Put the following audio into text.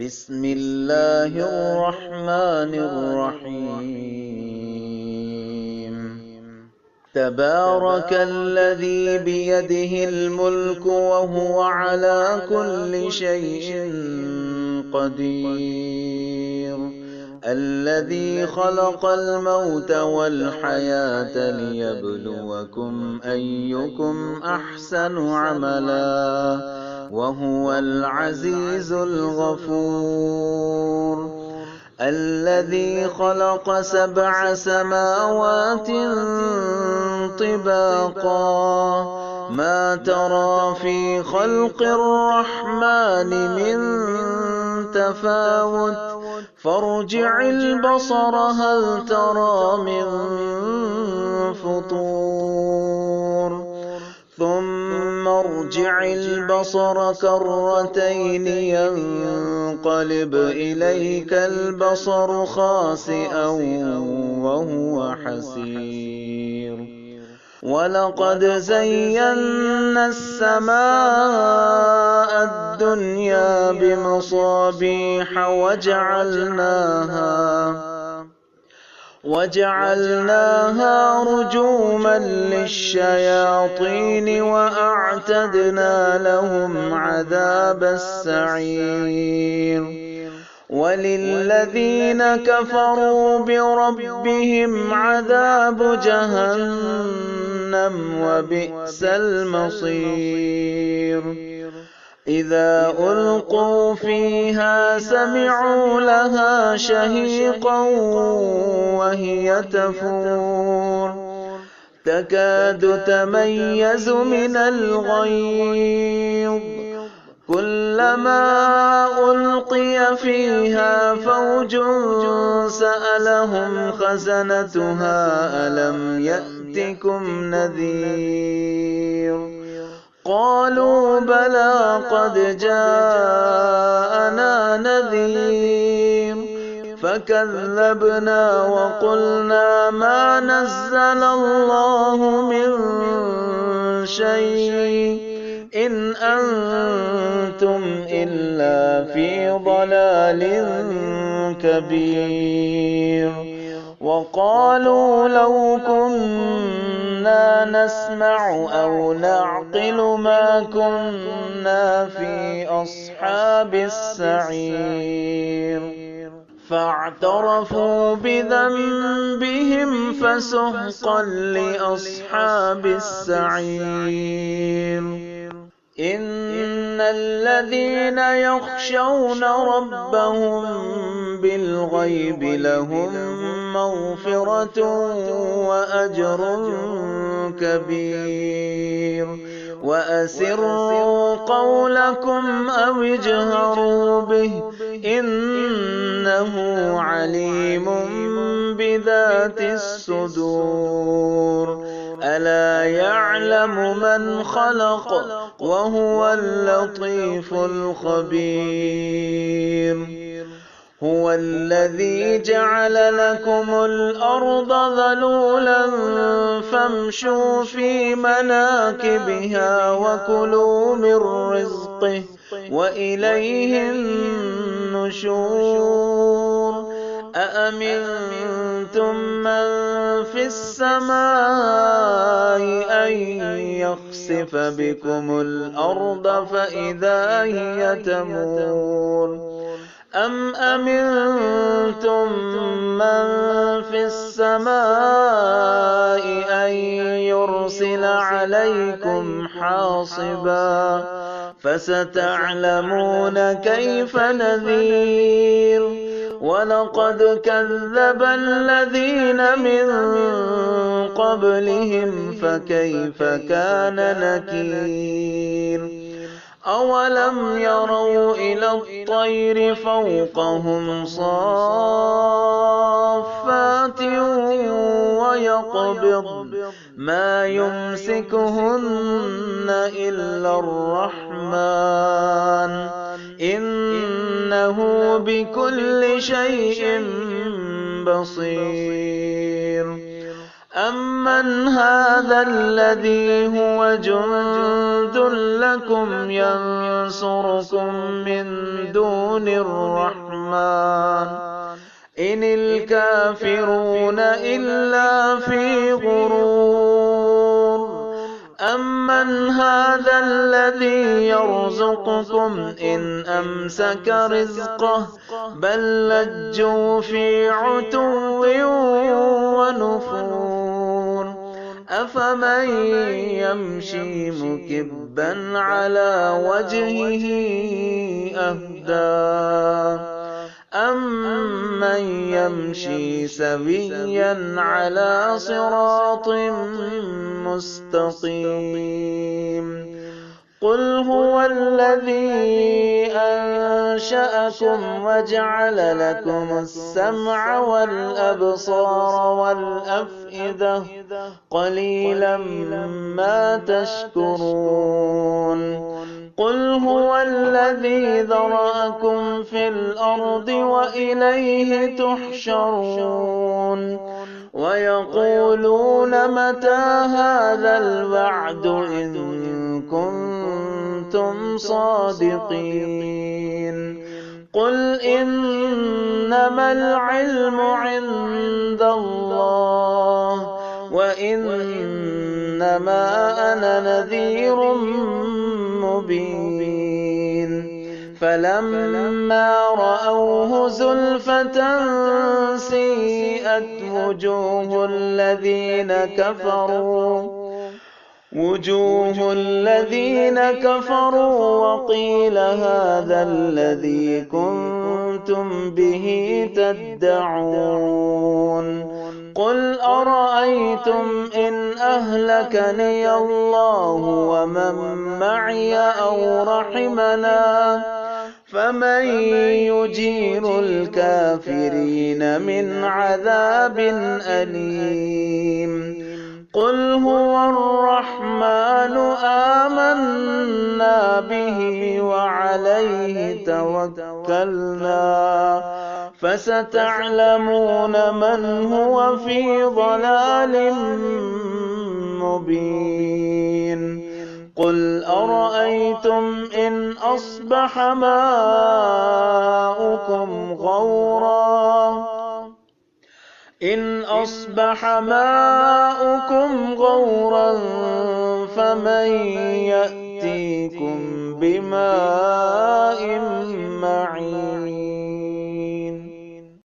بسم الله الرحمن الرحيم تبارك الذي بيده الملك وهو على كل شيء قدير الذي خلق الموت والحياة ليبلوكم أيكم أحسن عملا وهو العزيز الغفور الذي خلق 7 سماوات طباقا ما ترى في خلق الرحمن من تفاوت فارجع البصر هل ترى من فطور ثم ارجع البصر كرتين ينقلب إليك البصر خاسئا وهو حسير ولقد زينا السماء الدنيا بمصابيح وجعلناها رجوما للشياطين وأعتدنا لهم عذاب السعير وللذين كفروا بربهم عذاب جهنم وبئس المصير إذا ألقوا فيها سمعوا لها شهيقا وهي تفور تكاد تميز من الغيظ كلما ألقي فيها فوج سألهم خزنتها ألم يأتكم نذير قالوا بلى قد جاءنا نذير فكذبنا وقلنا ما نزل الله من شيء إن أنتم إلا في ضلال كبير وقالوا لو كنا نسمع أو نعقل ما كنا في أصحاب السعير فاعترفوا بذنبهم فسحقا لأصحاب السعير إن الذين يخشون ربهم بالغيب لهم مغفرة وأجر كبير وأسروا قولكم أو اجهروا به إنه عليم بذات الصدور ألا يعلم من خلق وهو اللطيف الخبير هو الذي جعل لكم الأرض ذلولا فامشوا في مناكبها وكلوا من رزقه وإليه النشور أأمنتم من في السماء أن يخسف بكم الأرض فإذا هي تمور أم أمنتم من في السماء أن يرسل عليكم حاصبا فستعلمون كيف نذير ولقد كذب الذين من قبلهم فكيف كان نكير أولم يروا إلى الطير فوقهم صافات ويقبض ما يمسكهن إلا الرحمن إنه بكل شيء بصير أمن هذا الذي هو جند لكم ينصرون ينصركم من دون الرحمن إن الكافرون إلا في غرور أمن هذا الذي يرزقكم إن أمسك رزقه بل لجوا في عتو ونفور أفمن يمشي مكبا على وجهه أهدى أمن يمشي سويا على صراط مستقيم قل هو الذي أنشأكم وجعل لكم السمع والأبصار والأفئدة قليلا ما تشكرون قل هو الذي ذرأكم في الأرض وإليه تحشرون ويقولون متى هذا الوعد إن كنتم صادقين قل إنما العلم عند الله وإنما أنا نذير مبين فلما رأوه زلفة سيئت وجوه الذين كفروا وقيل هذا الذي كنتم به تدعون قل أرأيتم إن أهلكني الله ومن معي أو رحمنا فمن يجير الكافرين من عذاب أليم قل هو الرحمن آمنا به وعليه توكلنا فستعلمون من هو في ضلال مبين قل أرأيتم إن أصبح ماؤكم غورا فمن يأتيكم بماء معين